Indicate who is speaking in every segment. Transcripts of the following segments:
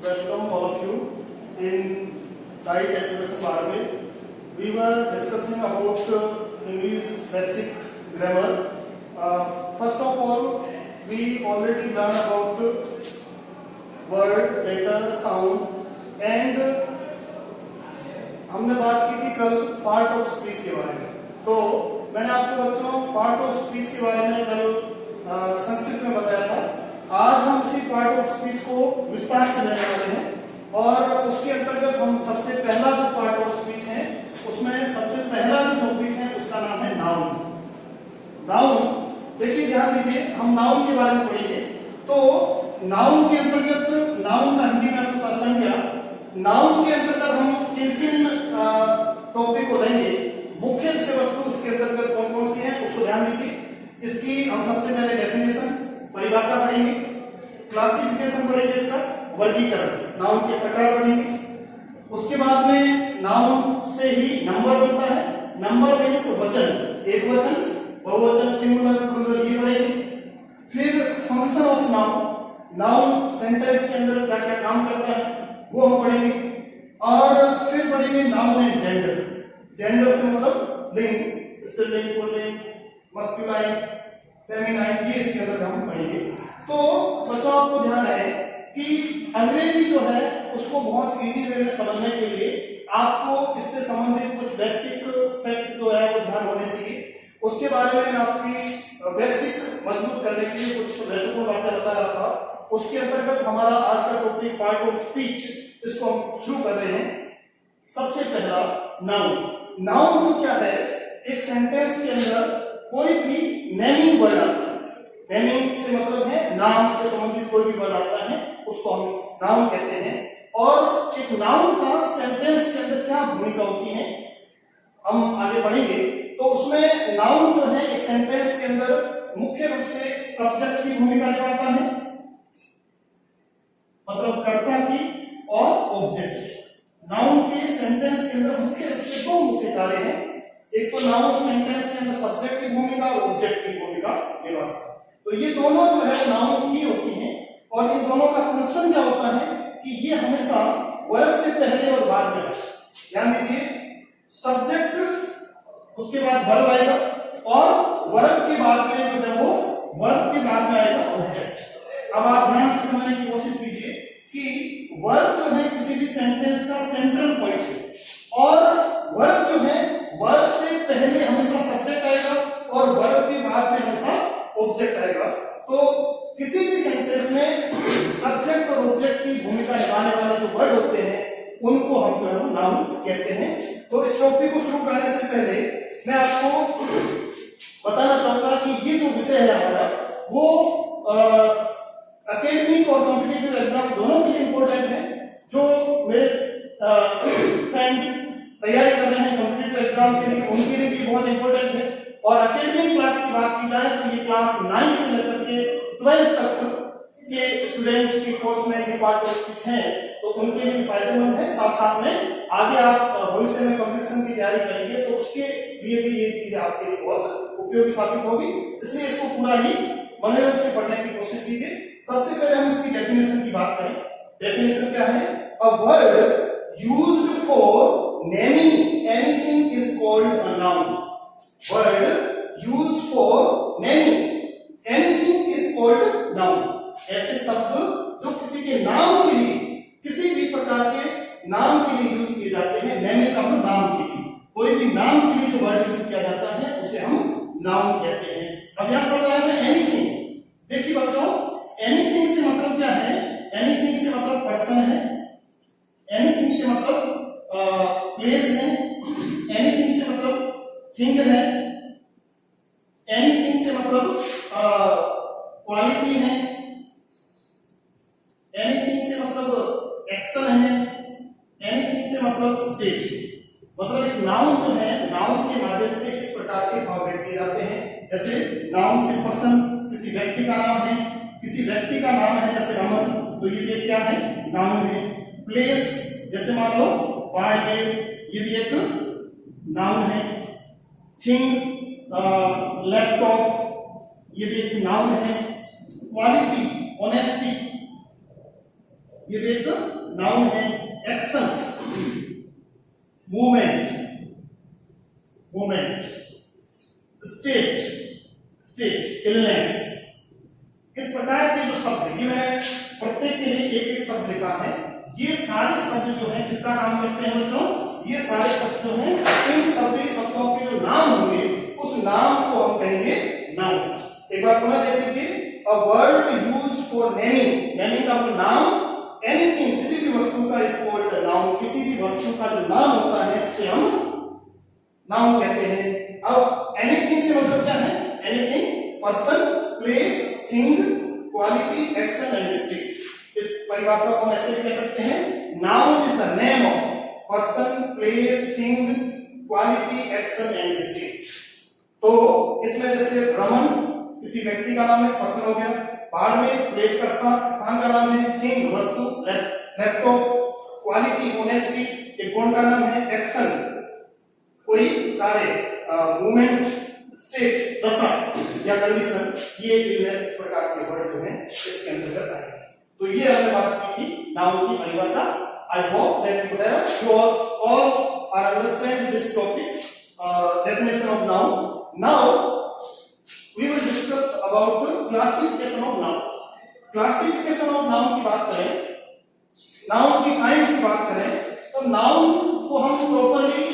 Speaker 1: welcome all of you in Diet Education Barbe. We were discussing about English basic grammar. First of all, we already learned about word, letter, sound and हमने बात की थी कल part of speech के बारे में. तो मैंने आपको बच्चों पार्ट ऑफ स्पीच के बारे में कल संक्षिप्त में बताया था. आज हम उसी पार्ट ऑफ स्पीच को विस्तार से लेने वाले हैं और उसके अंतर्गत हम सबसे पहला जो पार्ट ऑफ स्पीच है उसमें सबसे पहला जो टॉपिक है उसका नाम है नाउन. नाउन देखिए ध्यान दीजिए, हम नाउन के बारे में पढ़ेंगे. तो नाउन के अंतर्गत, नाउन का हिंदी में आपका संज्ञा, नाउन के अंतर्गत हम किन किन टॉपिक को लेंगे, मुख्य विषय वस्तु उसके अंतर्गत कौन कौन सी है उसको ध्यान दीजिए. इसकी हम सबसे पहले डेफिनेशन, परिभाषा पढ़ेंगे, क्लासिफिकेशन पढ़ेंगे, इसका वर्गीकरण, नाउन के प्रकार पढ़ेंगे. उसके बाद में नाउन से ही नंबर बनता है. नंबर मीन्स वचन, एक वचन, बहुवचन, सिंगुलर, प्लूरल, ये पढ़ेंगे. फिर function of noun, noun sentence के अंदर क्या क्या काम करता है वो हम पढ़ेंगे. और फिर पढ़ेंगे नाउन एंड जेंडर. जेंडर से मतलब लिंग, स्त्रीलिंग, पुल्लिंग, मस्कुलाइन, फेमिनाइन, ये इसके अंदर हम पढ़ेंगे. तो बच्चों आपको ध्यान है कि अंग्रेजी जो है उसको बहुत इजी वे में समझने के लिए आपको इससे संबंधित कुछ बेसिक फैक्ट्स जो है वो ध्यान होने चाहिए. उसके बारे में आपकी बेसिक मजबूत करने के लिए कुछ महत्वपूर्ण बातें बता रहा था. उसके अंतर्गत हमारा आज का टॉपिक पार्ट ऑफ स्पीच, इसको हम शुरू कर रहे हैं. सबसे पहला नाउन. नाउन जो क्या है, एक सेंटेंस के अंदर कोई भी नेमिंग वर्ड आता है. नेमिंग से मतलब है नाम से संबंधित कोई भी वर्ड आता है उसको हम नाउन कहते हैं. और एक नाउन का सेंटेंस के अंदर क्या भूमिका होती है हम आगे पढ़ेंगे. तो उसमें नाउन जो है एक सेंटेंस के अंदर मुख्य रूप से सब्जेक्ट की भूमिका निभाता है, मतलब कर्ता की, और ऑब्जेक्ट. नाउन के सेंटेंस के अंदर मुख्य रूप से दो मुख्य कार्य हैं. एक तो नाउन सेंटेंस के अंदर सब्जेक्ट की भूमिका और ऑब्जेक्ट की भूमिका निभाता है. तो ये दोनों जो है नाउन की होती हैं और इन दोनों का फंक्शन क्या होता है कि ये हमेशा वर्ब से पहले और बाद में. ध्यान दीजिए, सब्जेक्ट उसके बाद वर्ब आएगा और वर्ब के बाद में जो है वो वर्ब के बाद में आएगा ऑब्जेक्ट. अब आप ध्यान से समझने की कोशिश कीजिए कि वर्ब जो है किसी भी सेंटेंस का सेंट्रल पॉइंट है और वर्ब जो है वर्ब से पहले हमेशा सब्जेक्ट आएगा और वर्ब के बाद में हमेशा ऑब्जेक्ट आएगा. तो किसी भी सेंटेंस में सब्जेक्ट और ऑब्जेक्ट की भूमिका निभाने वाले जो वर्ड होते हैं उनको हम जो है नाउन कहते हैं. तो इस टॉपिक को शुरू करने से पहले मैं आपको बताना चाहूंगा कि ये जो विषय है हमारा वो एकेडमिक और कॉम्पिटिटिव एग्जाम दोनों के लिए इंपॉर्टेंट है. जो मेरे फ्रेंड तैयारी कर रहे हैं कॉम्पिटिटिव एग्जाम के लिए उनके लिए भी बहुत इंपॉर्टेंट है. और एकेडमिक क्लास की बात की जाए तो ये क्लास 9 से लेकर के 12 तक के स्टूडेंट के कोर्स में ये पार्ट ऑफ स्पीच है तो उनके लिए फायदेमंद है. साथ साथ में आगे आप भविष्य में कंपटीशन की तैयारी करेंगे तो उसके लिए भी ये चीजें आपके लिए बहुत उपयोगी साबित होगी. इसलिए इसको पूरा ही मनोयोग से पढ़ने की कोशिश कीजिए. सबसे पहले हम इसकी डेफिनेशन की बात करें. डेफिनेशन क्या है? A word used for naming anything is called a noun. Word used for naming anything is called noun. ऐसे शब्द जो किसी के नाम के लिए, किसी भी प्रकार के नाम के लिए यूज किए जाते हैं. नेमिंग का मतलब नाम के लिए, कोई भी नाम के लिए जो वर्ड यूज किया जाता है उसे हम नाउन कहते हैं. अब यहां सब है एनीथिंग. देखिए बच्चों, एनीथिंग से मतलब क्या है? एनीथिंग से मतलब पर्सन है, एनीथिंग से मतलब प्लेस है, एनीथिंग से मतलब थिंग है, एनीथिंग से मतलब क्वालिटी है, एनीथिंग से मतलब एक्शन है, एनीथिंग से मतलब स्टेट. मतलब एक नाउन जो है, नाउन के माध्यम से इस प्रकार के भाव व्यक्त किए जाते हैं. जैसे नाउन से पर्सन, किसी व्यक्ति का नाम है, किसी व्यक्ति का नाम है जैसे रमन, तो ये क्या है? नाउन है. प्लेस जैसे मान लो बाड़मेर, ये भी एक नाउन है. थिंग, लैपटॉप, ये भी एक नाउन है. क्वालिटी, ऑनेस्टी, ये भी एक नाउन है। Action, movement, movement, state, state, illness, इस प्रकार के जो शब्द ये मैंने प्रत्येक के लिए एक एक शब्द लिखा है। ये सारे शब्द जो है किसका नाम करते हैं बच्चों? ये सारे शब्द जो हैं इन सभी शब्दों के जो नाम होंगे उस नाम को हम कहेंगे नाउन। एक बार पुनः देख लीजिए, a word used for naming, naming का मतलब नाम, एनीथिंग, किसी भी वस्तु का इज कॉल्ड नाउन, किसी भी वस्तु का जो नाम होता है उसे हम नाउन कहते हैं। अब एनीथिंग से मतलब क्या है? Anything, person, place, thing, quality, action and state. इस परिभाषा को हम ऐसे भी कह सकते हैं, noun is the name of person, place, thing, quality, action and state. तो इसमें जैसे भ्रमण किसी व्यक्ति का नाम है, पर्सन हो गया, बाड़मेर प्लेस का स्थान का नाम है, थिंग वस्तु, लैपटॉप, क्वालिटी ऑनेस्टी एक गुण का नाम है, एक्शन कोई कार्य, मूवमेंट, स्टेट दशा या कंडीशन, ये इलनेस, इस प्रकार के वर्ड जो है इसके अंतर्गत आए। तो ये हमने बात की थी नाउन की परिभाषा। I hope that you all are understand this topic, definition of noun. Now we will discuss about classification of noun. Classification of noun की बात करें, नाउन की काइंड्स की बात करें, तो नाउन को हम प्रॉपर्ली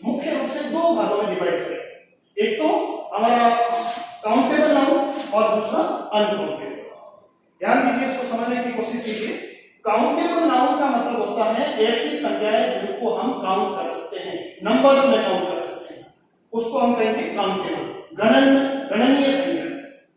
Speaker 1: मुख्य रूप से दो भागों में डिवाइड करें। एक तो हमारा काउंटेबल नाउन और दूसरा अनकाउंटेबल। ध्यान दीजिए, इसको समझने की कोशिश कीजिए। काउंटेबल नाउन का मतलब होता है ऐसी संज्ञाएं जिनको हम काउंट कर सकते हैं, नंबर्स में काउंट कर सकते हैं, उसको हम कहेंगे काउंटेबल, गणनीय संज्ञा।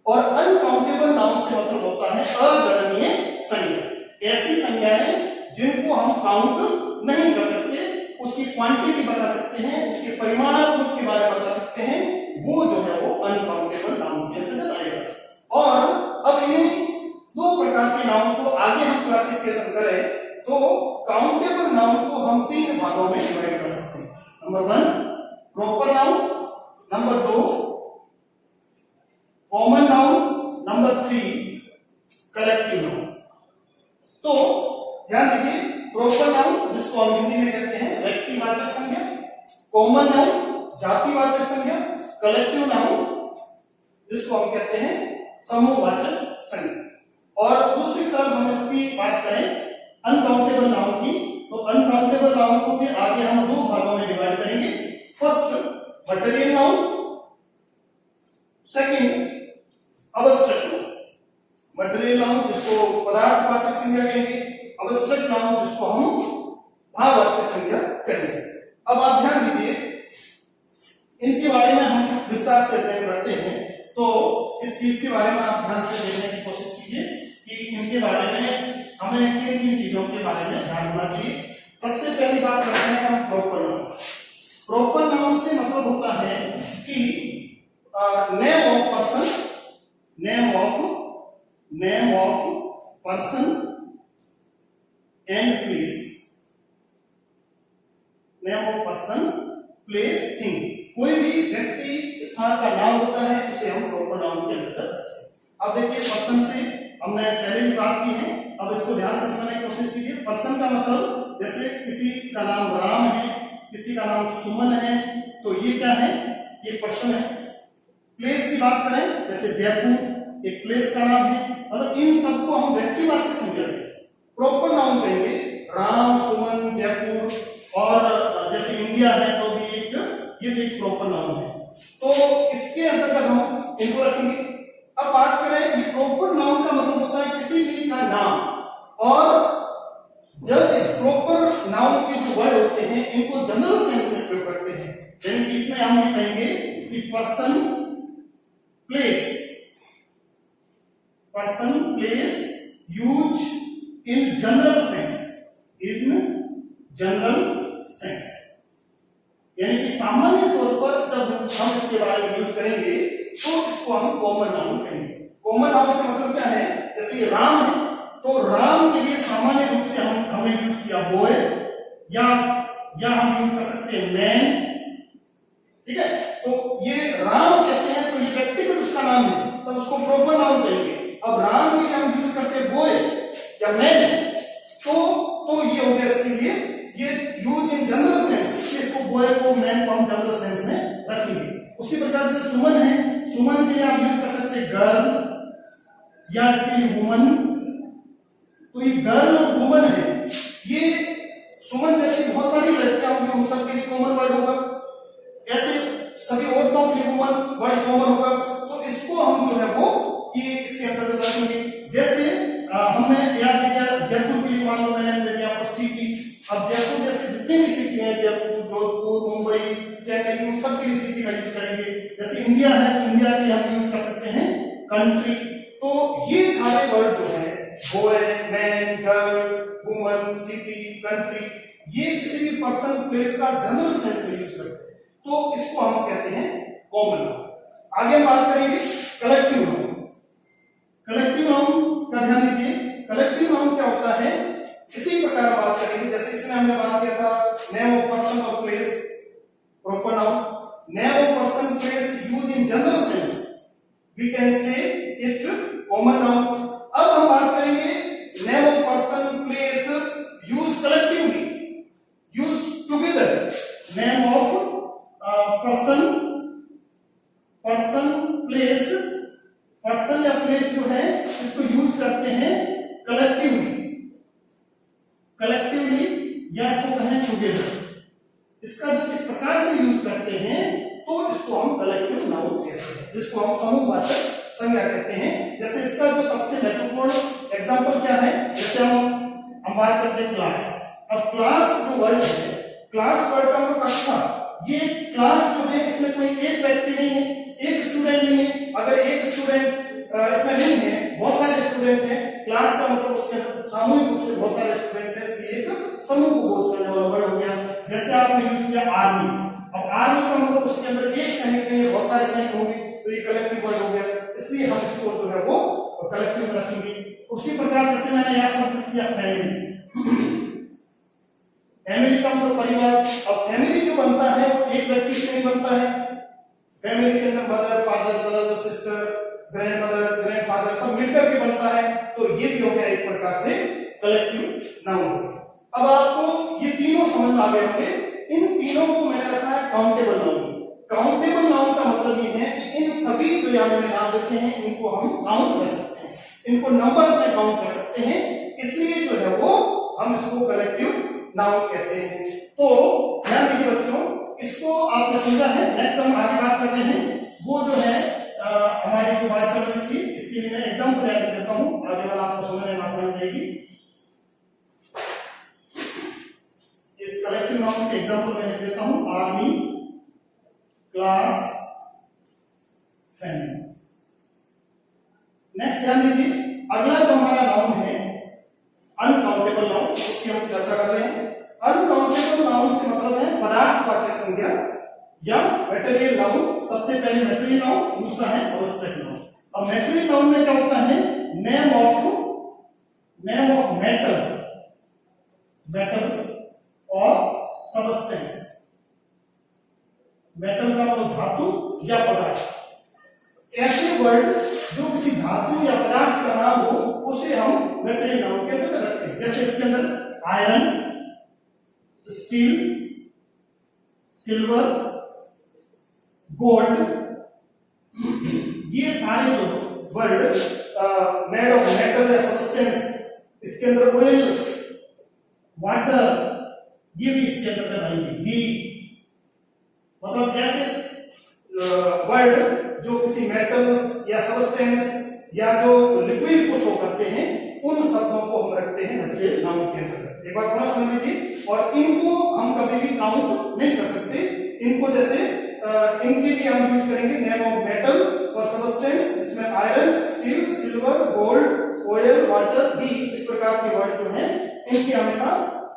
Speaker 1: और अनकाउंटेबल नाउन से मतलब होता है अगणनीय संज्ञा, ऐसी संज्ञाएं जिनको हम काउंट नहीं कर सकते, उसकी क्वांटिटी बता सकते हैं, उसके परिमाणात्मक के बारे में बता सकते हैं, वो जो है वो अनकाउंटेबल नाउन के अंतर्गत आएगा। और अब इन्हीं दो प्रकार के नाउन को आगे हम क्लासिफिकेशन करें तो काउंटेबल नाउन को हम तीन भागों में डिवाइड कर सकते हैं। Number 1 proper noun, number 2 common noun, number 3 collective noun. तो ध्यान दीजिए, प्रॉपर नाउन जिसको हम हिंदी में कहते हैं व्यक्तिवाचक संज्ञा, कॉमन नाउन जातिवाचक संज्ञा, कलेक्टिव नाउन जिसको हम कहते हैं समूहवाचक संज्ञा। और दूसरी तरफ हम इसकी बात करें अनकाउंटेबल नाउन की, तो अनकाउंटेबल नाउन को भी आगे हम दो भागों में डिवाइड करेंगे। First material noun, second abstract noun. Material noun जिसको पदार्थवाचक संज्ञा कहेंगे, अब्स्ट्रैक्ट नाउन जिसको हम भाववाचक संज्ञा कहेंगे। अब आप ध्यान दीजिए, इनके बारे में हम विस्तार से अध्ययन करते हैं, तो इस चीज के बारे में आप ध्यान से देखने की कोशिश कीजिए कि इनके बारे में हमें किन किन चीजों के बारे में ध्यान रखना चाहिए। सबसे पहली बात करते हैं हम प्रॉपर नाउन। प्रॉपर नाउन से मतलब होता है कि name of person, name of person and place, name of person, place, thing, कोई भी व्यक्ति स्थान का नाम होता है उसे हम प्रॉपर नाउन के अंतर्गत। अब देखिए, पर्सन से हमने पहले भी बात की है, अब इसको ध्यान से समझने की कोशिश कीजिए। पर्सन का मतलब जैसे किसी का नाम राम है, किसी का नाम सुमन है, तो ये क्या है? ये पर्सन है। प्लेस की बात करें, जैसे जयपुर एक प्लेस का नाम है, मतलब इन सबको हम व्यक्तिवाचक समझेंगे, प्रॉपर नाउन कहेंगे। राम, सुमन, जयपुर, और जैसे इंडिया है तो भी ये भी एक प्रॉपर नाउन है, तो इसके अंतर्गत हम इनको रखेंगे। अब बात करें, ये प्रॉपर नाउन का मतलब होता है किसी भी का नाम, और जब इस प्रॉपर नाउन के जो वर्ड होते हैं इनको जनरल सेंस में प्रयोग करते हैं, यानी कि इसमें हम ये कहेंगे कि person, place use in general sense, यानी कि सामान्य तौर पर जब हम इसके बारे में यूज करेंगे तो इसको हम कॉमन नाउन कहेंगे। कॉमन नाउन से मतलब क्या है? जैसे राम है तो राम के लिए सामान्य रूप से हमने यूज किया बॉय, या हम यूज कर सकते हैं मैन, ठीक है। तो ये राम कहते हैं तो ये व्यक्तिगत उसका नाम है, तो उसको प्रॉपर नाउन कहेंगे। अब राम के लिए हम यूज करते हैं बॉय या मैन, तो हो गया इसके लिए, ये यूज इन जनरल सेंस, इसको बॉय को मैन को हम जनरल सेंस में रखेंगे। उसी प्रकार से सुमन है, सुमन के लिए आप यूज कर सकते हैं गर्ल या इसके लिए वुमन। तो ये गर्ल और वुमन है, ये सुमन जैसे बहुत सारी लड़कियां होंगी उन सबके लिए कॉमन वर्ड होगा, ऐसे सभी औरतों के लिए वुमन वर्ड कॉमन होगा। तो इसको हम जो है वो ये इसके अंतर्गत रखेंगे। जैसे हमने याद किया जयपुर के लिए, मान लो मैंने दिया आपको सिटी। अब जयपुर जैसे जितनी भी सिटी है, जयपुर, जोधपुर, मुंबई, चेन्नई, उन सब के लिए सिटी का यूज करेंगे। जैसे इंडिया है, इंडिया के लिए हम यूज कर सकते हैं कंट्री। तो ये सारे वर्ड जो है boy, man, girl, woman, city, country, ये किसी भी पर्सन प्लेस का जनरल सेंस में यूज करते हैं, तो इसको हम कहते हैं कॉमन नाउन। आगे हम बात करेंगे कलेक्टिव नाउन। कलेक्टिव नाउन का ध्यान दीजिए, कलेक्टिव नाउन क्या होता है, इसी प्रकार बात करेंगे जैसे इसमें हमने बात किया था नेम ऑफ पर्सन और place, proper noun. Name of person place use in general sense, we can say it common noun. अब हम बात करेंगे name of person place use collectively, use together. Name of person place, person या place जो है इसको use करते हैं कलेक्टिवली, कलेक्टिवली या इसको कहें टुगेदर। इसका जब इस प्रकार से यूज करते हैं तो इसको हम कलेक्टिव नाउन कहते हैं, जिसको हम समूहवाचक संज्ञा कहते हैं। जैसे इसका जो सबसे महत्वपूर्ण एग्जांपल क्या है, जैसे हम बात करते हैं क्लास। अब क्लास जो वर्ड है, क्लास वर्ड का मतलब कक्षा, ये क्लास जो है इसमें कोई एक व्यक्ति नहीं है, एक स्टूडेंट नहीं है। अगर एक स्टूडेंट इसमें नहीं है, बहुत सारे स्टूडेंट हैं, क्लास का मतलब उसके सामूहिक रूप से बहुत सारे स्टूडेंट हैं, इसलिए एक समूह को बोध करने वाला वर्ड हो गया। जैसे आपने यूज किया आर्मी। अब आर्मी का मतलब उसके अंदर एक सैनिक नहीं है, बहुत सारे सैनिक होंगे, तो ये कलेक्टिव वर्ड हो गया, इसलिए हम इसको जो है वो कलेक्टिव में रखेंगे। उसी प्रकार जैसे मैंने यहां शब्द किया फैमिली, फैमिली का मतलब परिवार। अब फैमिली जो बनता है वो एक व्यक्ति से नहीं बनता है, फैमिली के अंदर mother, father, brother, sister, grand mother, grand father सब मिलकर के बनता है, तो ये भी हो गया एक प्रकार से कलेक्टिव नाउन। अब आपको ये तीनों समझ आ गए होंगे। इन तीनों को मैंने रखा है काउंटेबल नाउन। काउंटेबल नाउन का मतलब ये है कि इन सभी जो यहाँ मैंने नाम रखे हैं इनको हम काउंट कर सकते हैं, इनको नंबर्स में काउंट कर सकते हैं, इसलिए जो है वो हम इसको कलेक्टिव नाउन कहते हैं। तो ध्यान दीजिए बच्चों, इसको आपने समझा है। नेक्स्ट हम आगे बात करते हैं, वो जो है हमारी जो बात चल रही थी, इसके लिए मैं एग्जांपल याद देता हूं, आगे वाला आपको समझने में आसानी रहेगी। इस कलेक्टिव नाउन के एग्जांपल मैं लिख देता हूं, आर्मी, क्लास, फैमिली। नेक्स्ट ध्यान दीजिए, अगला जो हमारा नाउन है अनकाउंटेबल नाउन, उसकी हम चर्चा कर रहे हैं। अनकाउंटेबल नाउन से मतलब है पदार्थवाचक संज्ञा या मटेरियल नाउन। सबसे पहले मटेरियल नाउन, दूसरा है अवस्थित नाउन। अब मटेरियल नाउन में क्या होता है, नेम ऑफ मैटर, मेटल और सबस्टेंस। मेटल का मतलब धातु या पदार्थ। ऐसे वर्ड जो किसी धातु या पदार्थ का नाम हो उसे हम मटेरियल नाउन के अंदर रखते हैं। जैसे इसके अंदर आयरन, स्टील, सिल्वर, गोल्ड, ये सारे जो वर्ड मेड ऑफ मेटल या सब्सटेंस, इसके अंदर ऑयल, वाटर, ये भी इसके अंदर रहेंगे। घी, मतलब ऐसे वर्ड जो किसी मेटल्स या सब्सटेंस या जो लिक्विड को शो करते हैं, उन शब्दों को हम रखते हैं मटेरियल नाउन के अंतर्गत। एक बार पुनः समझ लीजिए, और इनको हम कभी भी काउंट नहीं कर सकते। इनको जैसे इनके लिए हम यूज करेंगे नेम ऑफ मेटल और सब्सटेंस, इसमें iron, steel, silver, gold, oil, water, घी, इस प्रकार के वर्ड जो हैं इनकी हमेशा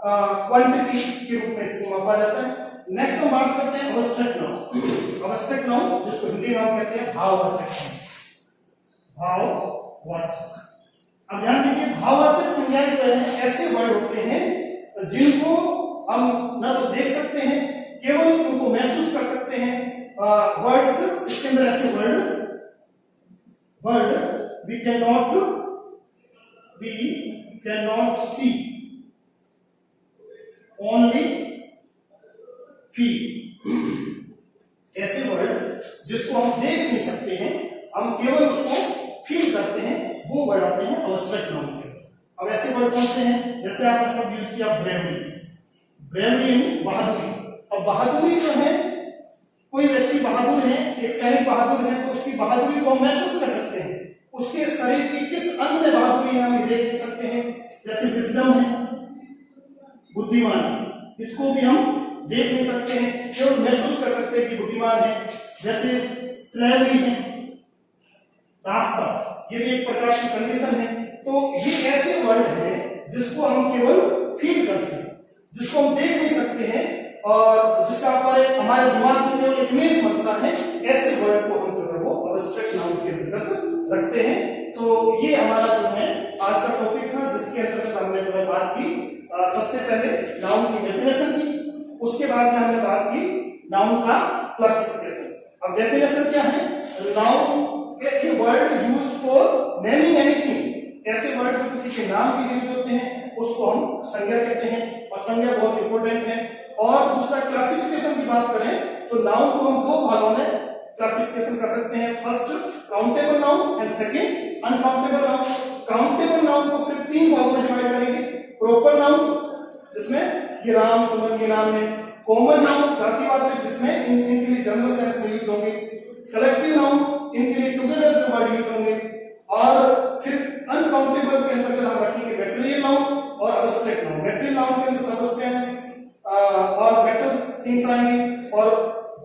Speaker 1: क्वांटिटी के रूप में इसको मापा जाता है। नेक्स्ट हम बात करते हैं अवस्थित नाउन। अवस्थित नाउन जिसको हिंदी नाम कहते हैं भाववाचक, भाववाचक। अब ध्यान दीजिए, भाववाचक संज्ञाएं जो हैं ऐसे वर्ड होते हैं जिनको हम न तो देख सकते हैं, केवल उनको महसूस कर सकते हैं। वर्ड्स, इसके अंदर ऐसे word we can not see, only feel. ऐसे वर्ड जिसको हम देख नहीं सकते हैं, हम केवल उसको फील करते हैं, वो वर्ड आते हैं अब्स्ट्रैक्ट नाउन से। अब ऐसे वर्ड कौन से हैं? जैसे आपने सब यूज किया ब्रेवरी, ब्रेवरी यानी बहादुरी। अब बहादुरी जो है, कोई व्यक्ति बहादुर है, एक सैनिक बहादुर है, तो उसकी बहादुरी को हम महसूस कर सकते हैं। उसके शरीर की किस अंग में बहादुरी है हम देख नहीं सकते हैं। जैसे विजडम है, बुद्धिमान, इसको भी हम देख नहीं सकते हैं, केवल महसूस कर सकते हैं कि बुद्धिमान है। जैसे स्लेवरी है, रास्ता, ये भी एक प्रकार की कंडीशन है। तो ये ऐसे वर्ड है जिसको हम केवल फील करते हैं, जिसको हम देख नहीं सकते हैं और जिसका हमारे दिमाग में केवल एक इमेज बनता है। ऐसे वर्ड को हम जो है वो अब्स्ट्रैक्ट नाउन के अंतर्गत रखते हैं। तो ये हमारा जो है आज का टॉपिक था, जिसके अंतर्गत हमने जो है बात की सबसे पहले नाउन की डेफिनेशन की, उसके बाद में हमने बात की नाउन का क्लासिफिकेशन। अब डेफिनेशन क्या है? Noun a word use for naming anything. ऐसे वर्ड जो किसी के नाम के लिए यूज होते हैं उसको हम संज्ञा कहते हैं, और संज्ञा बहुत इंपॉर्टेंट है। और दूसरा क्लासिफिकेशन की बात करें तो नाउन को हम दो भागों में क्लासिफिकेशन कर सकते हैं। First countable noun and second uncountable noun. Countable noun को फिर तीन भागों में डिवाइड करेंगे। प्रॉपर नाउन, जिसमें ये राम सुमन ये नाम है। कॉमन नाउन, जातिवाचक, जिसमें इनके लिए जनरल सेंस में यूज होंगे। कलेक्टिव नाउन, इनके लिए टुगेदर जो वर्ड यूज होंगे। और फिर अनकाउंटेबल के अंतर्गत हम रखेंगे मैटेरियल नाउन और अब्स्ट्रैक्ट नाउन। मैटेरियल नाउन के अंदर सबस्टेंस और मेटल थिंग्स आएंगे, और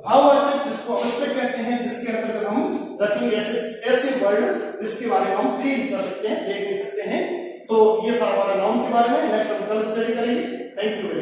Speaker 1: भाववाचक जिसको अब्स्ट्रैक्ट कहते हैं, जिसके अंतर्गत हम रखेंगे ऐसे वर्ड जिसके बारे में हम फील कर सकते हैं, देख नहीं सकते हैं। तो ये था हमारा नाउन के बारे में। नेक्स्ट हम कल स्टडी करेंगे। Thank you.